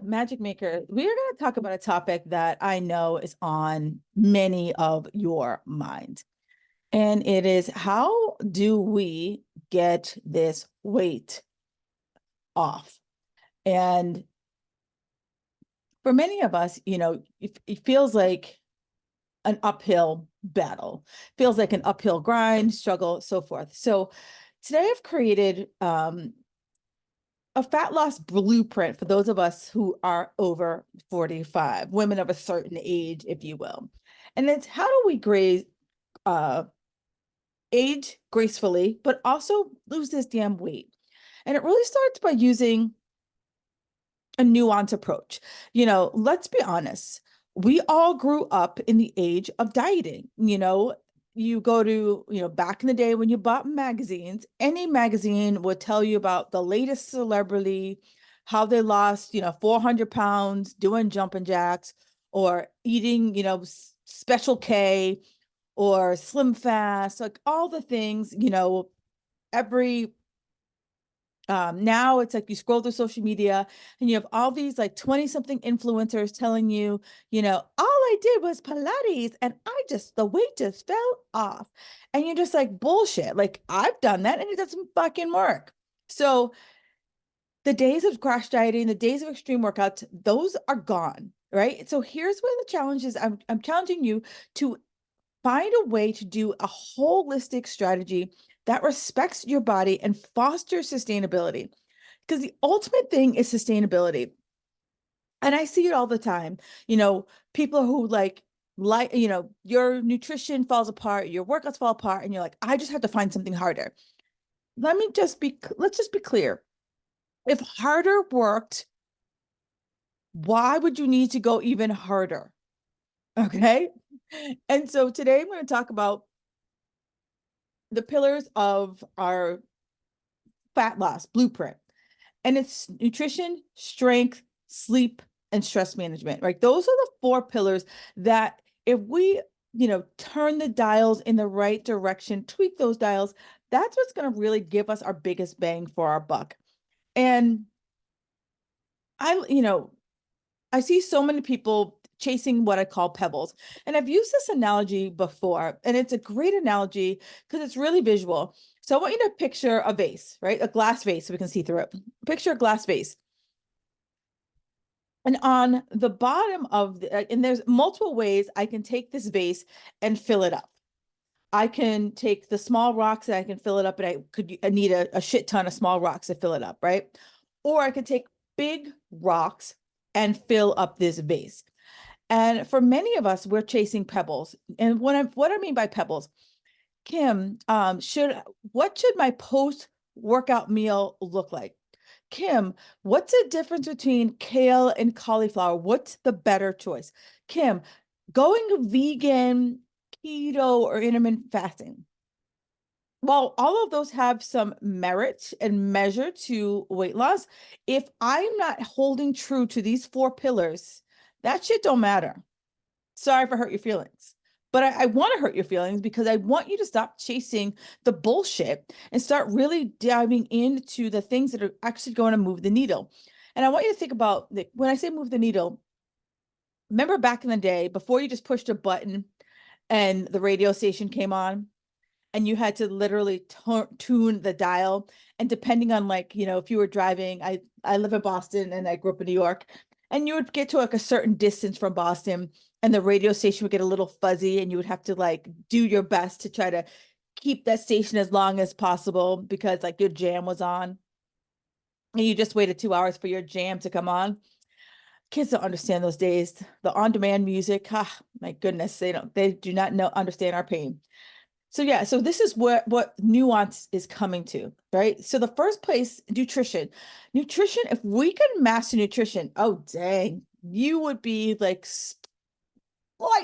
Magic Maker, we are going to talk about a topic that I know is on many of your minds. And it is, how do we get this weight off? And for many of us, it feels like an uphill battle, feels like an uphill grind, struggle, so forth. So today I've created a fat loss blueprint for those of us who are over 45, women of a certain age, if you will. And it's, how do we uh, age gracefully, but also lose this damn weight? And it really starts by using a nuanced approach. Let's be honest. We all grew up in the age of dieting. You go to, back in the day when you bought magazines, any magazine would tell you about the latest celebrity, how they lost, 400 pounds doing jumping jacks or eating, Special K or Slim Fast, like all the things, every now it's like you scroll through social media and you have all these like 20 something influencers telling you, all I did was Pilates and the weight just fell off. And you're just like, bullshit. Like, I've done that and it doesn't fucking work. So the days of crash dieting, the days of extreme workouts, those are gone. Right. So here's where the challenge is. I'm challenging you to find a way to do a holistic strategy that respects your body and fosters sustainability. Because the ultimate thing is sustainability. And I see it all the time. People who your nutrition falls apart, your workouts fall apart, and you're like, I just have to find something harder. Let's just be clear. If harder worked, why would you need to go even harder? Okay. And so today I'm going to talk about the pillars of our fat loss blueprint. And it's nutrition, strength, sleep, and stress management, right? Those are the four pillars that if we, turn the dials in the right direction, tweak those dials, that's what's going to really give us our biggest bang for our buck. And I, you know, I see so many people chasing what I call pebbles. And I've used this analogy before, and it's a great analogy because it's really visual. So I want you to picture a vase, right? A glass vase so we can see through it. Picture a glass vase. And on the bottom of and there's multiple ways I can take this vase and fill it up. I can take the small rocks and I can fill it up, and I need a shit ton of small rocks to fill it up, right? Or I could take big rocks and fill up this vase. And for many of us, we're chasing pebbles. And what I mean by pebbles, Kim, what should my post workout meal look like? Kim, what's the difference between kale and cauliflower? What's the better choice? Kim, going vegan, keto, or intermittent fasting. While all of those have some merit and measure to weight loss, if I'm not holding true to these four pillars, that shit don't matter. Sorry if I hurt your feelings. But I want to hurt your feelings because I want you to stop chasing the bullshit and start really diving into the things that are actually going to move the needle. And I want you to think about when I say move the needle, remember back in the day before you just pushed a button and the radio station came on and you had to literally tune the dial. And depending on if you were driving, I live in Boston and I grew up in New York, and you would get to like a certain distance from Boston and the radio station would get a little fuzzy and you would have to do your best to try to keep that station as long as possible because your jam was on and you just waited 2 hours for your jam to come on. Kids don't understand those days. The on-demand music, my goodness, they do not understand our pain. So yeah, so this is what nuance is coming to, right? So the first place, nutrition. Nutrition, if we can master nutrition, oh dang, you would be light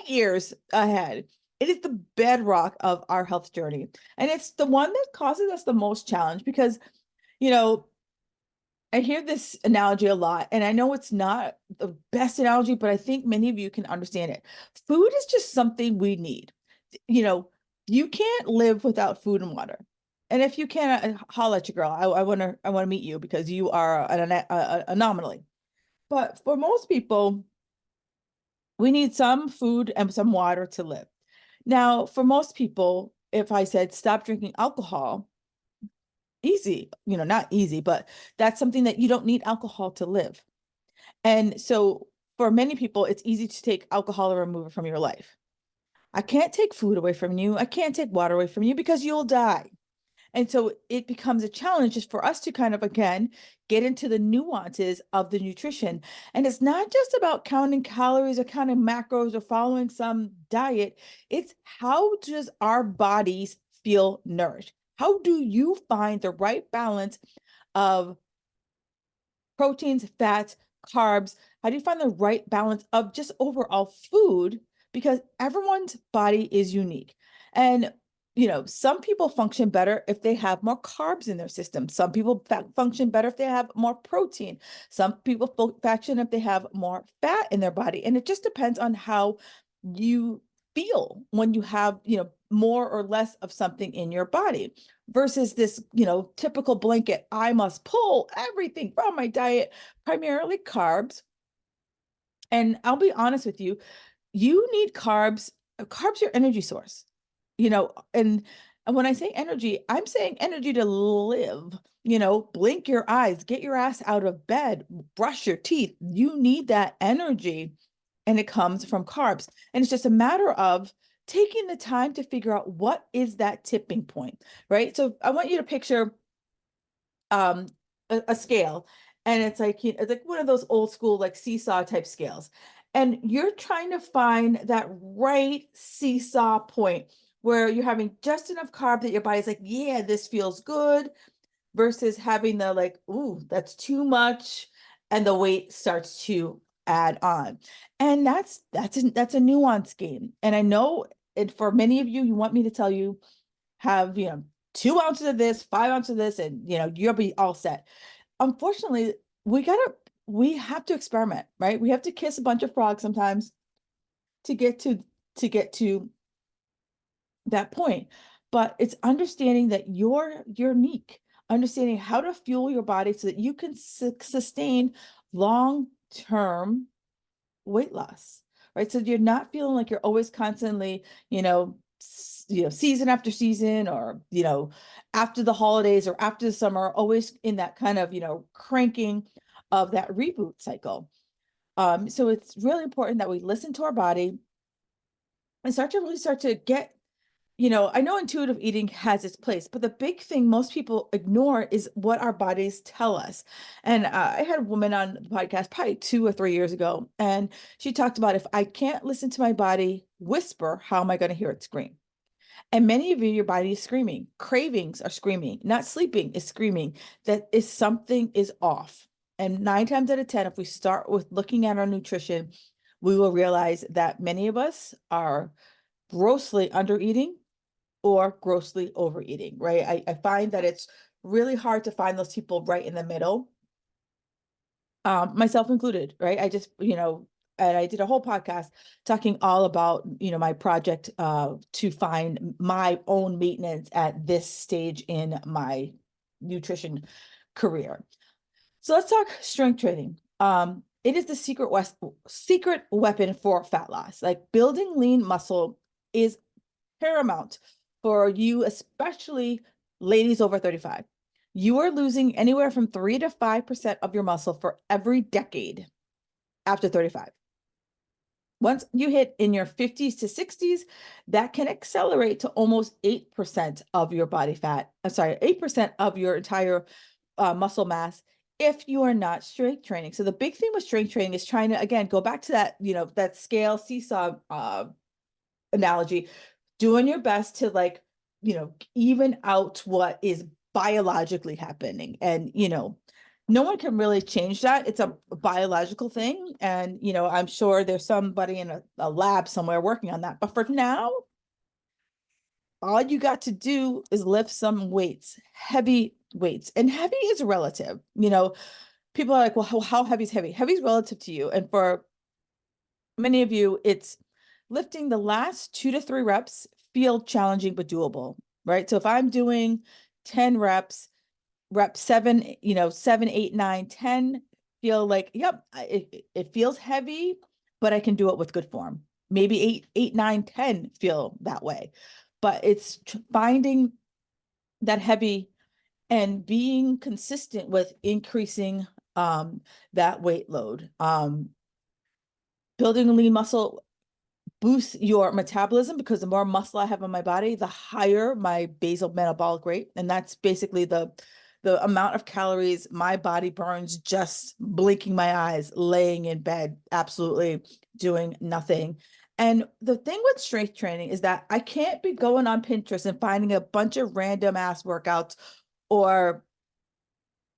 years ahead. It is the bedrock of our health journey. And it's the one that causes us the most challenge because, you know, I hear this analogy a lot, and I know it's not the best analogy, but I think many of you can understand it. Food is just something we need. You know, you can't live without food and water. And if you can't, holler at your girl. I want to meet you because you are an anomaly. But for most people, we need some food and some water to live. Now, for most people, if I said stop drinking alcohol, easy, not easy, but that's something that you don't need alcohol to live. And so for many people, it's easy to take alcohol and remove it from your life. I can't take food away from you. I can't take water away from you because you'll die. And so it becomes a challenge just for us to kind of, again, get into the nuances of the nutrition. And it's not just about counting calories or counting macros or following some diet. It's how does our bodies feel nourished? How do you find the right balance of proteins, fats, carbs? How do you find the right balance of just overall food? Because everyone's body is unique. And some people function better if they have more carbs in their system. Some people function better if they have more protein. Some people function if they have more fat in their body. And it just depends on how you feel when you have, more or less of something in your body versus this, typical blanket, I must pull everything from my diet, primarily carbs. And I'll be honest with you, you need carbs. Carbs are your energy source, and when I say energy, I'm saying energy to live. Blink your eyes, get your ass out of bed, brush your teeth. You need that energy, and it comes from carbs. And it's just a matter of taking the time to figure out what is that tipping point, right? So I want you to picture um a scale, and it's like it's like one of those old school like seesaw type scales, and you're trying to find that right seesaw point where you're having just enough carb that your body's like, yeah, this feels good, versus having the like, ooh, that's too much, and the weight starts to add on. And that's a nuance game. And I know it, for many of you, you want me to tell you, have 2 ounces of this, 5 ounces of this, and you'll be all set. Unfortunately, we have to experiment, right? We have to kiss a bunch of frogs sometimes to get to that point. But it's understanding that you're unique, understanding how to fuel your body so that you can sustain long-term weight loss, right? So you're not feeling like you're always constantly, season after season, or, after the holidays or after the summer, always in that kind of, cranking of that reboot cycle. So it's really important that we listen to our body and start to get, I know intuitive eating has its place, but the big thing most people ignore is what our bodies tell us. And I had a woman on the podcast probably 2 or 3 years ago, and she talked about, if I can't listen to my body whisper, how am I going to hear it scream? And many of you, your body is screaming. Cravings are screaming. Not sleeping is screaming. That is something is off. And 9 times out of 10, if we start with looking at our nutrition, we will realize that many of us are grossly under eating or grossly overeating, right? I find that it's really hard to find those people right in the middle, myself included, right? I just, and I did a whole podcast talking all about, my project to find my own maintenance at this stage in my nutrition career. So let's talk strength training. It is the secret weapon for fat loss. Like, building lean muscle is paramount for you, especially ladies over 35. You are losing anywhere from 3 to 5% of your muscle for every decade after 35. Once you hit in your 50s to 60s, that can accelerate to almost 8% of your body fat. I'm sorry, 8% of your entire muscle mass if you are not strength training. So the big thing with strength training is trying to, again, go back to that, that scale seesaw analogy, doing your best to, like, even out what is biologically happening. And, no one can really change that. It's a biological thing. And, I'm sure there's somebody in a lab somewhere working on that. But for now, all you got to do is lift some weights, heavy weights. And heavy is relative. People are like, well, how heavy is heavy? Heavy is relative to you. And for many of you, it's lifting the last 2 to 3 reps feel challenging but doable, right? So if I'm doing 10 reps, rep 7, 7, 8, 9, 10 feel like, yep, it feels heavy, but I can do it with good form. Maybe 8, 9, 10 feel that way, but it's finding that heavy and being consistent with increasing that weight load. Building lean muscle boosts your metabolism because the more muscle I have on my body, the higher my basal metabolic rate. And that's basically the amount of calories my body burns just blinking my eyes, laying in bed, absolutely doing nothing. And the thing with strength training is that I can't be going on Pinterest and finding a bunch of random ass workouts or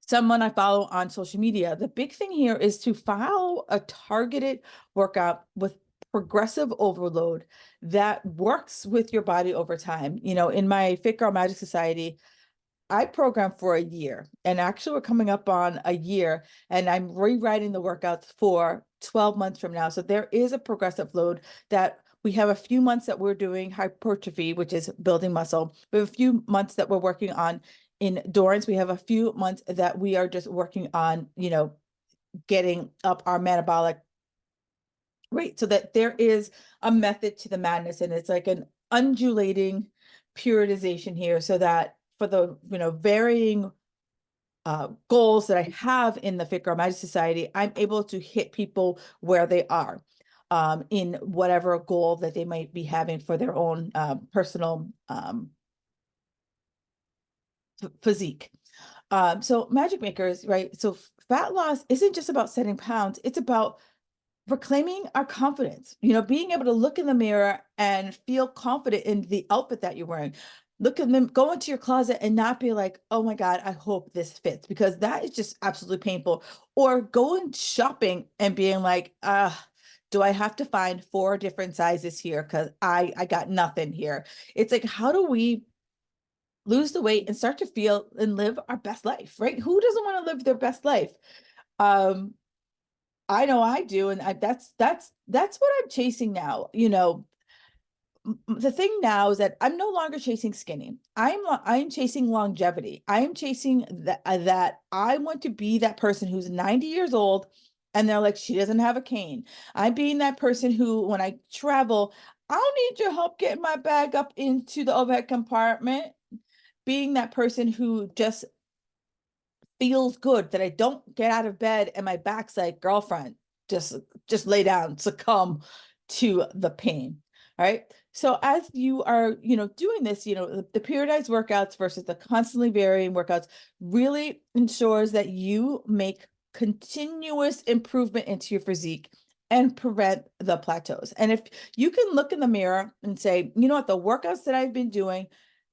someone I follow on social media. The big thing here is to follow a targeted workout with progressive overload that works with your body over time. You know, in my Fit Girl Magic Society, I programmed for a year, and actually we're coming up on a year, and I'm rewriting the workouts for 12 months from now. So there is a progressive load that we have a few months that we're doing hypertrophy, which is building muscle. We have a few months that we're working on endurance. We have a few months that we are just working on, you know, getting up our metabolic rate, so that there is a method to the madness, and it's like an undulating periodization here, so that for the, you know, varying goals that I have in the Fit Girl Magic Society, I'm able to hit people where they are in whatever goal that they might be having for their own personal physique. So magic makers, right? So fat loss isn't just about setting pounds, it's about reclaiming our confidence, you know, being able to look in the mirror and feel confident in the outfit that you're wearing. Look at them, go into your closet and not be like, oh my God, I hope this fits, because that is just absolutely painful. Or going shopping and being like, do I have to find 4 different sizes here? Because I got nothing here. It's like, how do we lose the weight and start to feel and live our best life, right? Who doesn't want to live their best life? Um, I know I do, and that's what I'm chasing now. You know, the thing now is that I'm no longer chasing skinny. I'm chasing longevity. I am chasing that I want to be that person who's 90 years old and they're like, she doesn't have a cane. I'm being that person who, when I travel, I'll need your help getting my bag up into the overhead compartment. Being that person who just feels good, that I don't get out of bed and my back's like, girlfriend, just just lay down, succumb to the pain. All right. So as you are, you know, doing this, you know, the periodized workouts versus the constantly varying workouts really ensures that you make continuous improvement into your physique and prevent the plateaus. And if you can look in the mirror and say, you know what, the workouts that I've been doing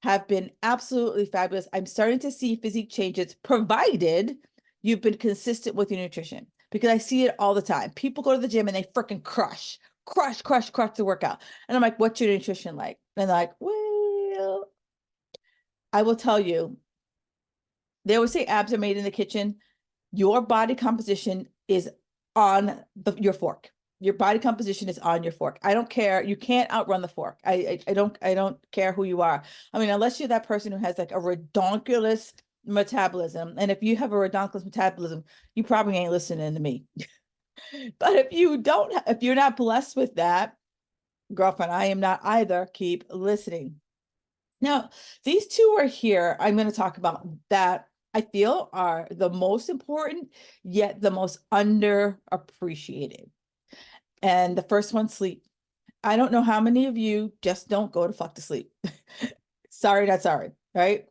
have been absolutely fabulous. I'm starting to see physique changes, provided you've been consistent with your nutrition, because I see it all the time. People go to the gym and they freaking crush the workout. And I'm like, what's your nutrition like? And they're like, well, I will tell you, they always say abs are made in the kitchen. Your body composition is on your fork. Your body composition is on your fork. I don't care. You can't outrun the fork. I don't care who you are. I mean, unless you're that person who has like a redonkulous metabolism. And if you have a redonkulous metabolism, you probably ain't listening to me. But if you don't, if you're not blessed with that, girlfriend, I am not either. Keep listening. Now, these two are here. I'm going to talk about that I feel are the most important, yet the most underappreciated. And the first one, sleep. I don't know how many of you just don't go to fuck to sleep. Sorry, not sorry, right?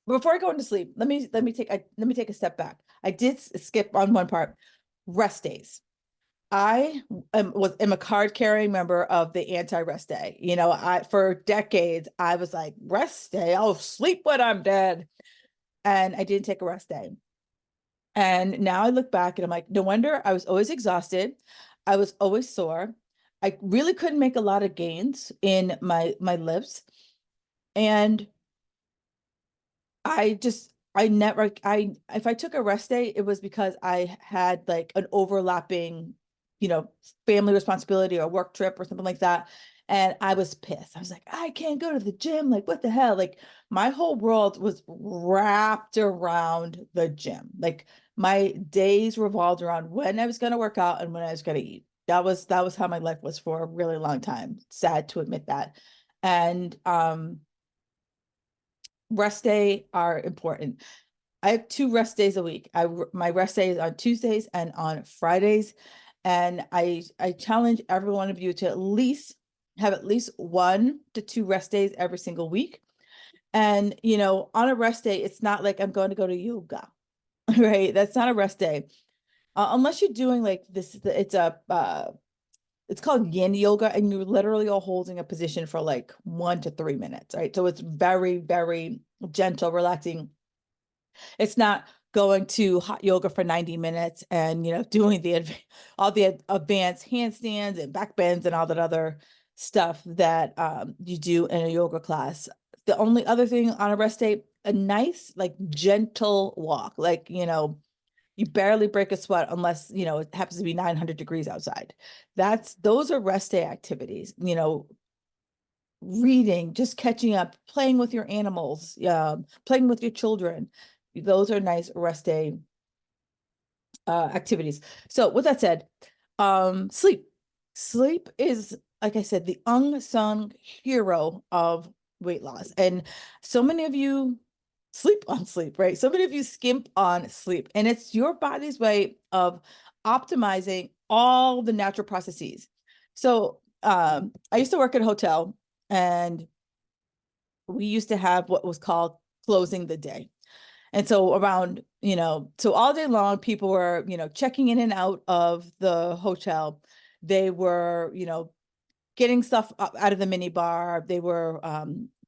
Before I go into sleep, let me take a step back. I did skip on one part. Rest days. I am a card carrying member of the anti-rest day. You know, I for decades I was like, rest day, I'll sleep when I'm dead. And I didn't take a rest day. And now I look back and I'm like, no wonder I was always exhausted. I was always sore. I really couldn't make a lot of gains in my lifts. And I never, if I took a rest day, it was because I had like an overlapping, you know, family responsibility or work trip or something like that. And I was pissed. I was like, I can't go to the gym. Like, what the hell? Like, my whole world was wrapped around the gym. Like, My days revolved around when I was going to work out and when I was going to eat. That was how my life was for a really long time. Sad to admit that. And rest day are important. I have 2 rest days a week. My rest day is on Tuesdays and on Fridays. And I challenge every one of you to at least have at least 1 to 2 rest days every single week. And on a rest day, it's not like I'm going to go to yoga, right? That's not a rest day. Unless you're doing like this, it's called yin yoga, and you literally are holding a position for like 1 to 3 minutes, right? So it's very, very gentle, relaxing. It's not going to hot yoga for 90 minutes and doing all the advanced handstands and back bends and all that other stuff that you do in a yoga class. The only other thing on a rest day, a nice like gentle walk, like you barely break a sweat unless it happens to be 900 degrees outside. Those are rest day activities. Reading, just catching up, playing with your animals, playing with your children. Those are nice rest day activities. So with that said, sleep. Sleep is, like I said, the unsung hero of weight loss. And so many of you sleep on sleep, right? So many of you skimp on sleep, and it's your body's way of optimizing all the natural processes. So I used to work at a hotel, and we used to have what was called closing the day. And so around, so all day long, people were, checking in and out of the hotel. They were, getting stuff out of the mini bar. They were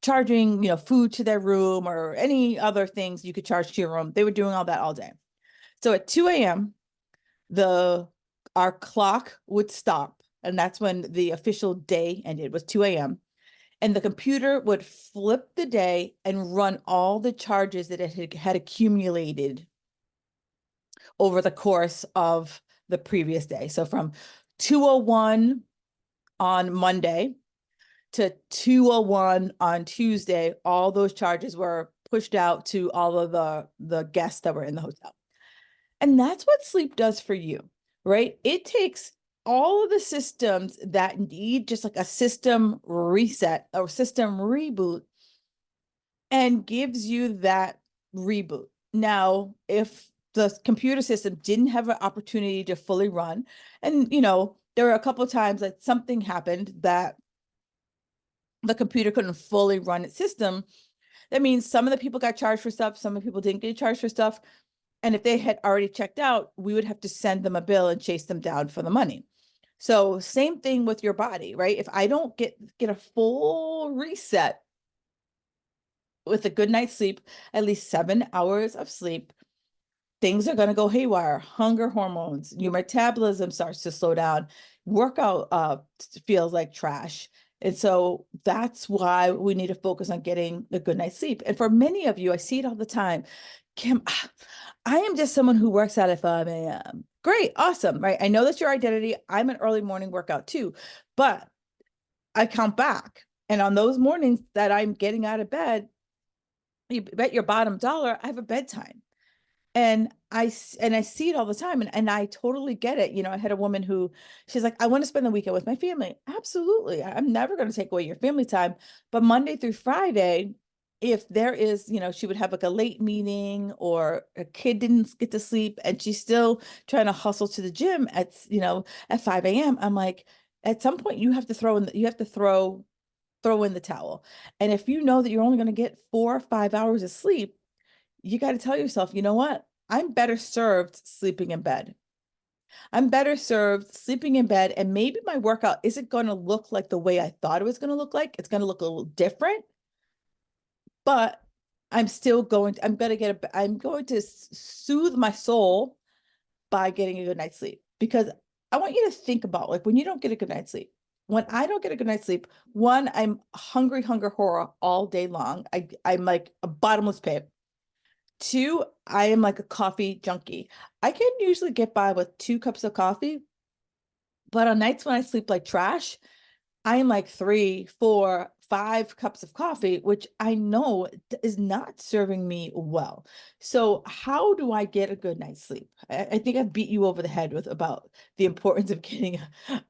charging, food to their room or any other things you could charge to your room. They were doing all that all day. So at 2 a.m., our clock would stop. And that's when the official day ended, was 2 a.m. And the computer would flip the day and run all the charges that it had accumulated over the course of the previous day. So from 2:01 on Monday to 2:01 on Tuesday, all those charges were pushed out to all of the guests that were in the hotel. And that's what sleep does for you, right? It takes all of the systems that need just like a system reset or system reboot and gives you that reboot. Now, if the computer system didn't have an opportunity to fully run, and there were a couple of times that something happened that the computer couldn't fully run its system, that means some of the people got charged for stuff, some of the people didn't get charged for stuff. And if they had already checked out, we would have to send them a bill and chase them down for the money. So same thing with your body, right? If I don't get a full reset with a good night's sleep, at least 7 hours of sleep, things are going to go haywire. Hunger hormones, your metabolism starts to slow down. Workout feels like trash. And so that's why we need to focus on getting a good night's sleep. And for many of you, I see it all the time. Kim, I am just someone who works out at 5 a.m. Great, awesome, right? I know that's your identity. I'm an early morning workout too, but I count back. And on those mornings that I'm getting out of bed, you bet your bottom dollar, I have a bedtime. And I see it all the time, and I totally get it. I had a woman who, she's like, I want to spend the weekend with my family. Absolutely. I'm never going to take away your family time. But Monday through Friday, if there is, she would have like a late meeting or a kid didn't get to sleep and she's still trying to hustle to the gym at 5 a.m. I'm like, at some point you have to throw in the towel. And if you know that you're only going to get 4 or 5 hours of sleep, you got to tell yourself, you know what? I'm better served sleeping in bed. I'm better served sleeping in bed, and maybe my workout isn't going to look like the way I thought it was going to look like. It's going to look a little different, but I'm going to soothe my soul by getting a good night's sleep. Because I want you to think about, like, when you don't get a good night's sleep. When I don't get a good night's sleep, one, I'm hunger horror all day long. I'm like a bottomless pit. Two, I am like a coffee junkie. I can usually get by with 2 cups of coffee, but on nights when I sleep like trash, I am like 3, 4, 5 cups of coffee, which I know is not serving me well. So how do I get a good night's sleep? I think I've beat you over the head with about the importance of getting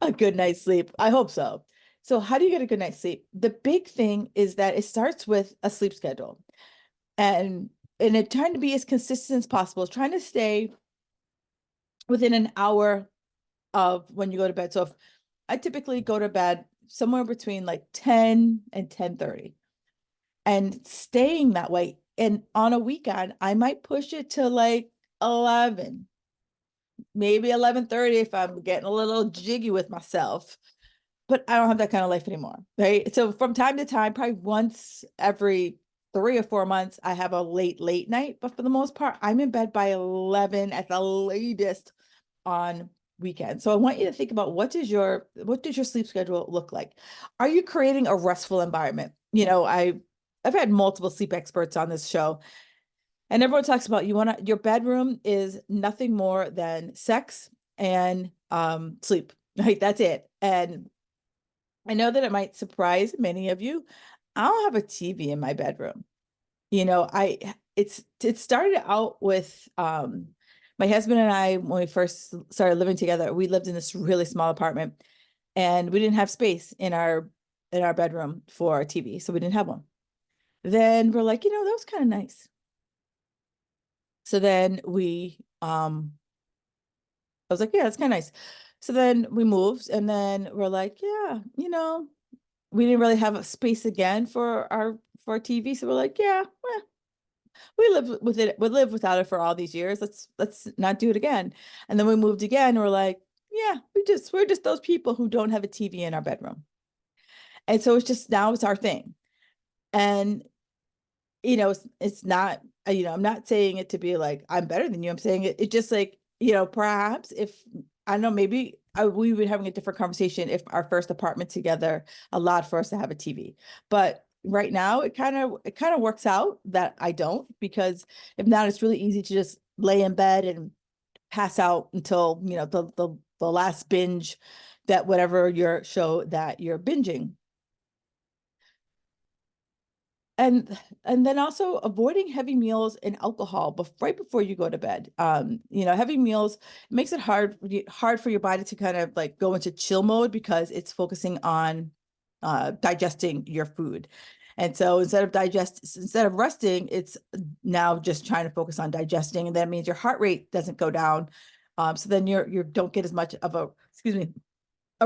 a good night's sleep. I hope so. So how do you get a good night's sleep? The big thing is that it starts with a sleep schedule, and it trying to be as consistent as possible, trying to stay within an hour of when you go to bed. So if I typically go to bed somewhere between like 10 and 10:30, and staying that way. And on a weekend, I might push it to like 11, maybe 11:30 if I'm getting a little jiggy with myself. But I don't have that kind of life anymore, right? So from time to time, probably once every 3 or 4 months, I have a late night. But for the most part, I'm in bed by 11 at the latest on weekends. So I want you to think about, what does your sleep schedule look like? Are you creating a restful environment? I've had multiple sleep experts on this show, and everyone talks about, your bedroom is nothing more than sex and sleep. Right? That's it. And I know that it might surprise many of you. I don't have a TV in my bedroom. It started out with my husband and I, when we first started living together. We lived in this really small apartment, and we didn't have space in our bedroom for a TV, so we didn't have one. Then we're like, that was kind of nice. So then I was like, yeah, that's kind of nice. So then we moved, and then we're like, yeah, we didn't really have a space again for our TV. So we're like, yeah, we live with it, we live without it for all these years. Let's not do it again. And then we moved again. We're like, yeah, we're just those people who don't have a TV in our bedroom. And so it's just, now it's our thing. And it's not, I'm not saying it to be like I'm better than you. I'm saying it just like, perhaps if, I don't know, maybe we would be having a different conversation if our first apartment together allowed for us to have a TV. But right now it kind of works out that I don't, because if not, it's really easy to just lay in bed and pass out until, the last binge, that whatever your show that you're binging. And then also avoiding heavy meals and alcohol right before you go to bed. Heavy meals makes it hard for your body to kind of like go into chill mode, because it's focusing on digesting your food. And so instead of resting, it's now just trying to focus on digesting, and that means your heart rate doesn't go down. So then you don't get as much of a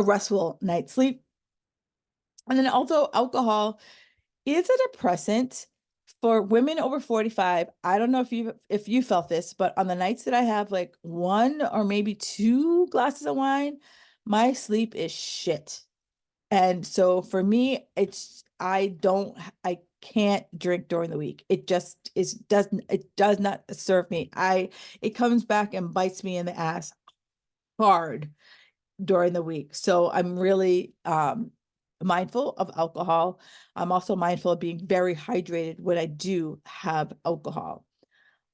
restful night's sleep. And then also, alcohol is a depressant for women over 45. I don't know if you felt this, but on the nights that I have like 1 or maybe 2 glasses of wine, my sleep is shit. And so for me, I can't drink during the week. It does not serve me. It comes back and bites me in the ass hard during the week. So I'm really mindful of alcohol. I'm also mindful of being very hydrated when I do have alcohol.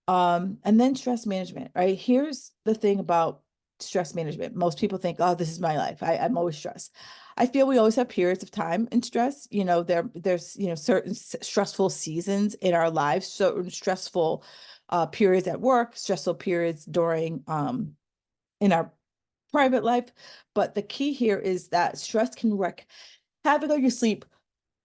And then stress management, right? Here's the thing about stress management. Most people think, oh, this is my life. I'm always stressed. I feel we always have periods of time in stress. There's certain stressful seasons in our lives, certain stressful periods at work, stressful periods during in our private life. But the key here is that stress can wreak havoc on your sleep.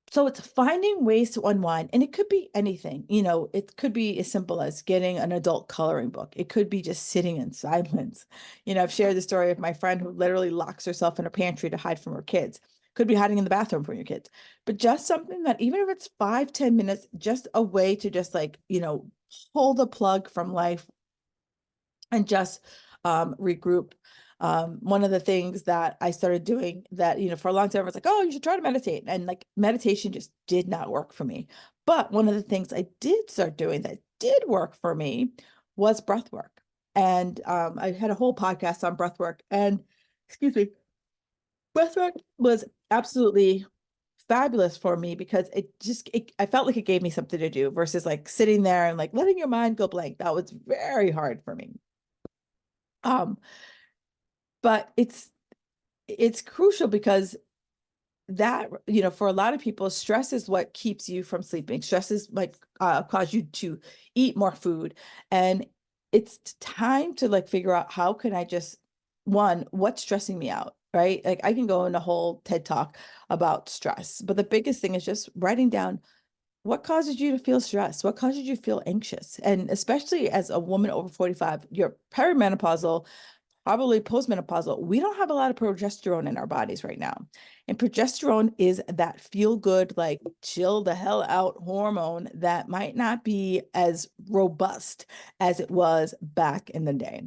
So it's finding ways to unwind, and it could be anything. It could be as simple as getting an adult coloring book. It could be just sitting in silence. I've shared the story of my friend who literally locks herself in her pantry to hide from her kids. Could be hiding in the bathroom from your kids, but just something that, even if it's 5-10 minutes, just a way to just like, pull the plug from life and just regroup. One of the things that I started doing that, for a long time, I was like, oh, you should try to meditate. And like meditation just did not work for me. But one of the things I did start doing that did work for me was breath work. And I had a whole podcast on breath work. And excuse me, breath work was absolutely fabulous for me, because I felt like it gave me something to do versus like sitting there and like letting your mind go blank. That was very hard for me. But it's crucial, because that, for a lot of people, stress is what keeps you from sleeping. Stress is like cause you to eat more food. And it's time to like figure out how can I just, one, what's stressing me out, right? Like I can go in a whole TED talk about stress, but the biggest thing is just writing down what causes you to feel stressed, what causes you to feel anxious. And especially as a woman over 45, you're perimenopausal, probably postmenopausal, we don't have a lot of progesterone in our bodies right now. And progesterone is that feel good, like chill the hell out hormone that might not be as robust as it was back in the day.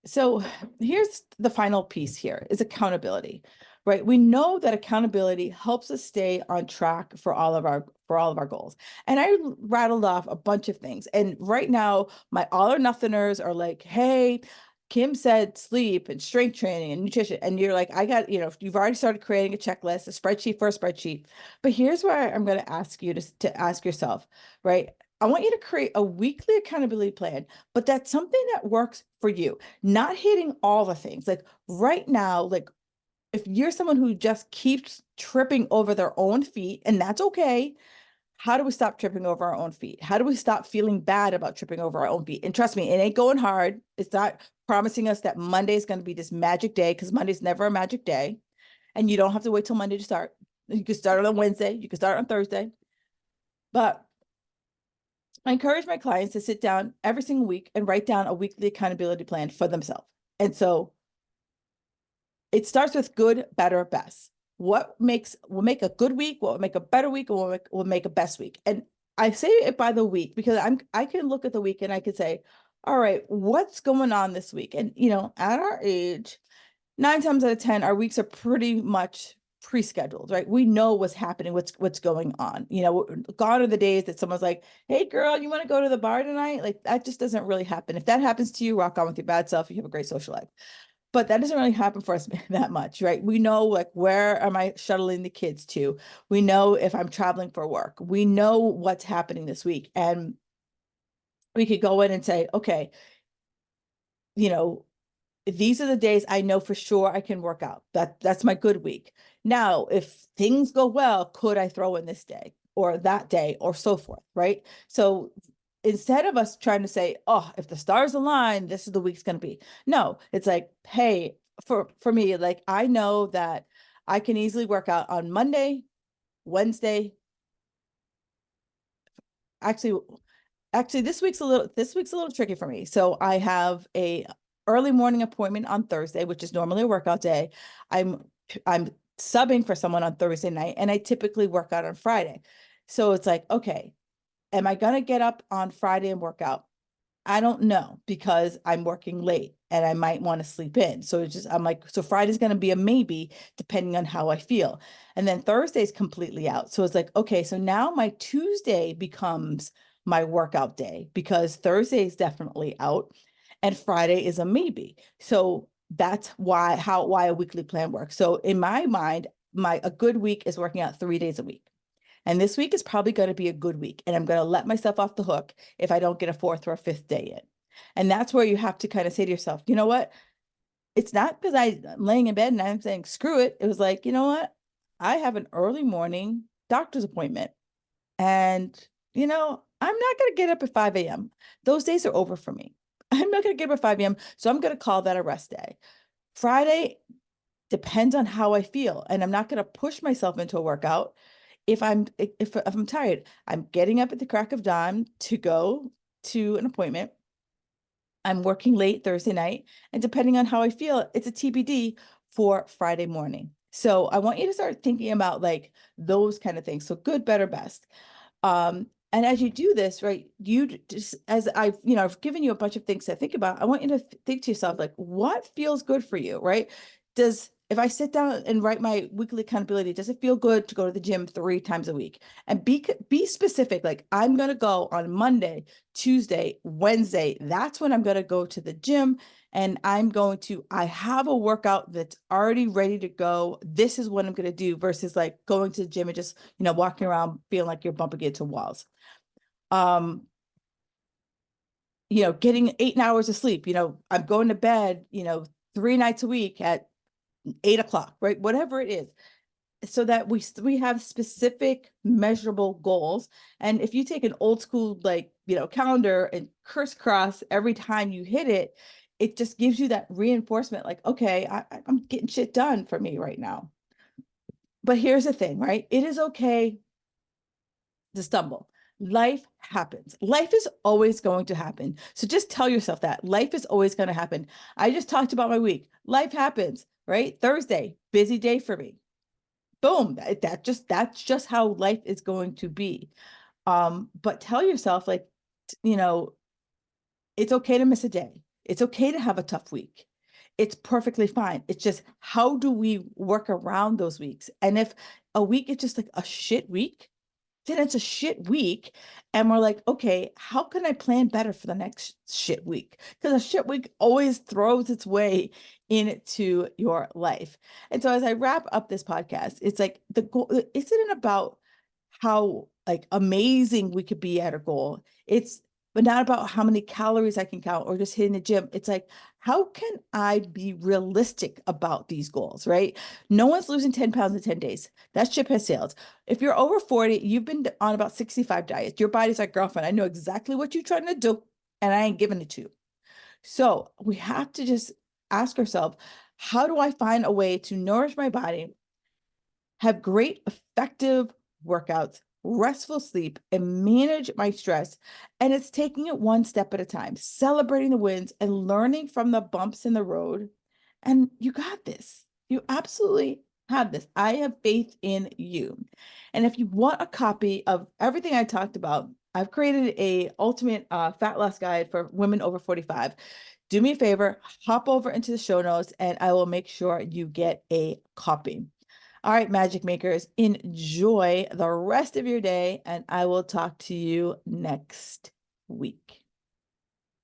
So here's the final piece here is accountability, right? We know that accountability helps us stay on track for all of our goals. And I rattled off a bunch of things. And right now, my all or nothingers are like, hey, Kim said sleep and strength training and nutrition. And you're like, I got, you've already started creating a checklist, a spreadsheet for a spreadsheet. But here's where I'm going to ask you to ask yourself, right? I want you to create a weekly accountability plan, but that's something that works for you, not hitting all the things. Like right now, like if you're someone who just keeps tripping over their own feet, and that's okay, how do we stop tripping over our own feet? How do we stop feeling bad about tripping over our own feet? And trust me, it ain't going hard. It's not promising us that Monday is going to be this magic day, because Monday's never a magic day. And you don't have to wait till Monday to start. You can start on Wednesday, you can start on Thursday. But I encourage my clients to sit down every single week and write down a weekly accountability plan for themselves. And so it starts with good, better, best. What will make a good week, what will make a better week, and what will make a best week. And I say it by the week because I can look at the week and I can say, all right, what's going on this week? And at our age, 9 times out of 10, our weeks are pretty much pre-scheduled, right? We know what's happening, what's going on. Gone are the days that someone's like, hey girl, you want to go to the bar tonight? Like that just doesn't really happen. If that happens to you, rock on with your bad self. You have a great social life. But that doesn't really happen for us that much, right? We know like where am I shuttling the kids to? We know if I'm traveling for work. We know what's happening this week. And we could go in and say, okay, these are the days I know for sure I can work out. That's my good week. Now, if things go well, could I throw in this day or that day or so forth, right? So instead of us trying to say, oh, if the stars align, this is the week's going to be. No, it's like, hey, for me, like I know that I can easily work out on Monday, Wednesday. Actually, this week's a little tricky for me. So I have a early morning appointment on Thursday, which is normally a workout day. I'm subbing for someone on Thursday night, and I typically work out on Friday. So it's like, okay, am I gonna get up on Friday and work out? I don't know because I'm working late and I might want to sleep in. So I'm like, so Friday's going to be a maybe depending on how I feel. And then Thursday's completely out. So it's like, okay, so now my Tuesday becomes my workout day because Thursday is definitely out and Friday is a maybe. So that's why a weekly plan works. So in my mind, a good week is working out 3 days a week. And this week is probably going to be a good week. And I'm going to let myself off the hook if I don't get a fourth or a fifth day in. And that's where you have to kind of say to yourself, you know what? It's not because I'm laying in bed and I'm saying, screw it. It was like, you know what? I have an early morning doctor's appointment. And, I'm not going to get up at 5 a.m. Those days are over for me. I'm not going to get up at 5 a.m. So I'm going to call that a rest day. Friday depends on how I feel. And I'm not going to push myself into a workout if I'm tired. I'm getting up at the crack of dawn to go to an appointment. I'm working late Thursday night, and depending on how I feel, it's a TBD for Friday morning. So I want you to start thinking about like those kind of things. So good, better, best. And as you do this, right, you just, as I've given you a bunch of things to think about, I want you to think to yourself, like, what feels good for you, right? If I sit down and write my weekly accountability, does it feel good to go to the gym 3 times a week? And be specific, like I'm going to go on Monday, Tuesday, Wednesday. That's when I'm going to go to the gym. And I have a workout that's already ready to go. This is what I'm going to do versus like going to the gym and just, walking around feeling like you're bumping into walls. Getting 8 hours of sleep, I'm going to bed, 3 nights a week at 8 o'clock, right? Whatever it is, so that we have specific measurable goals. And if you take an old school, like, calendar and crisscross every time you hit it, it just gives you that reinforcement, like, okay, I'm getting shit done for me right now. But here's the thing, right? It is okay to stumble. Life happens. Life is always going to happen. So just tell yourself that life is always going to happen. I just talked about my week. Life happens, right? Thursday, busy day for me. Boom. That's just how life is going to be. But tell yourself, like, you know, it's okay to miss a day. It's okay to have a tough week. It's perfectly fine. It's just, how do we work around those weeks? And if a week is just like a shit week, then it's a shit week. And we're like, okay, how can I plan better for the next shit week? Because a shit week always throws its way into your life. And so as I wrap up this podcast, it's like, the goal isn't about how like amazing we could be at a goal. It's but not about how many calories I can count or just hitting the gym. It's like, how can I be realistic about these goals, right? No one's losing 10 pounds in 10 days. That ship has sailed. If you're over 40, you've been on about 65 diets. Your body's like, girlfriend, I know exactly what you're trying to do, and I ain't giving it to you. So we have to just ask ourselves, how do I find a way to nourish my body, have great, effective workouts, restful sleep, and manage my stress? And it's taking it one step at a time, celebrating the wins and learning from the bumps in the road. And you got this. You absolutely have this. I have faith in you. And if you want a copy of everything I talked about, I've created a ultimate fat loss guide for women over 45. Do me a favor, hop over into the show notes and I will make sure you get a copy. All right, magic makers, enjoy the rest of your day, and I will talk to you next week.